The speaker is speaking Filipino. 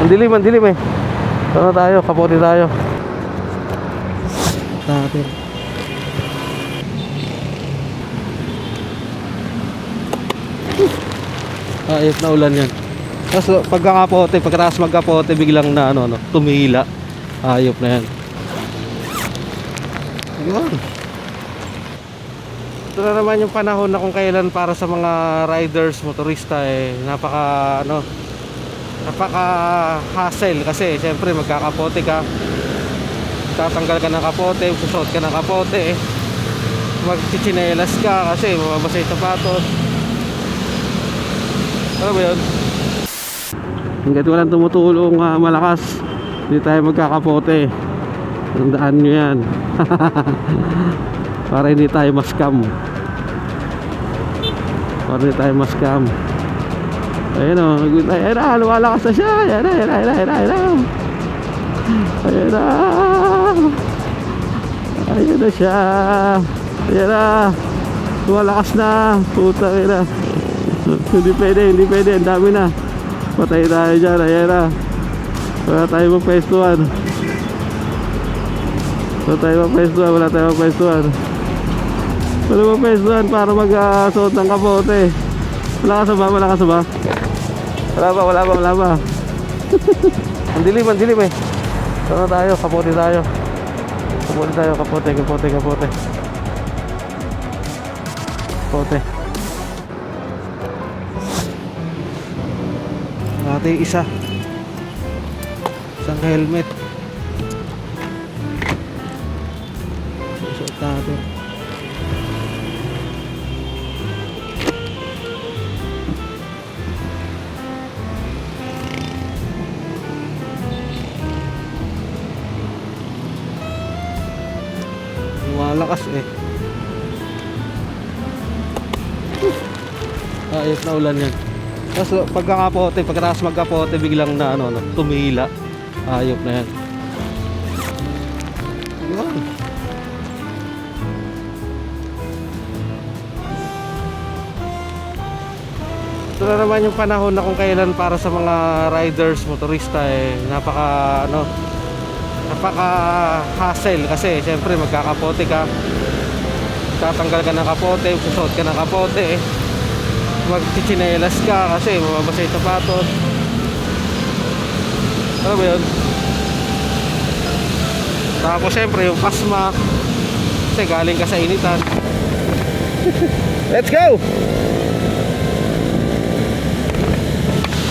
Ang dilim eh. Ano tayo? Kapote tayo. Natin. Ayos na ulan yan. Tapos pagkakapote, pagkatapos magkapote, biglang na tumihila. Ayop na yan. Ayun. Ito na naman yung panahon na kung kailan para sa mga riders, motorista napaka hassle kasi siyempre magkakapote ka, tatanggal ka ng kapote, susot ka ng kapote, magchichinelas ka kasi mababasa yung sapatos. Ano ba yun? Hanggat walang tumutulong malakas, hindi tayo magkakapote. Tandaan nyo yan. Para hindi tayo ma-scam. Ayun o, ayun na, lumalakas na siya. Ayun na siya. Ayun na, lumalakas na. Puta na. Hindi pwede, ang dami na. Patay tayo dyan, ayun na. Wala tayo mapwestuhan. Wala mapwestuhan para mag-suot ng kapote. Wala ka sa ba? Wala ba? Ang dilim eh. Ano tayo? Kapote tayo. Kapote. Natin isang helmet. Suot natin. Malakas eh. Ayos na ulan yan. Tapos pagkakapote, pagkatapos magkapote, biglang na tumihila. Ayop na yan. Ayun. Ito na naman yung panahon na kung kailan para sa mga riders, motorista napaka hassle kasi siyempre magkakapote ka, tatanggal ka ng kapote, susot ka ng kapote, magchichinelas ka kasi mababasa yung sapatos. Ano ba yun? Tapos siyempre yung pasma kasi galing ka sa initan. Let's go!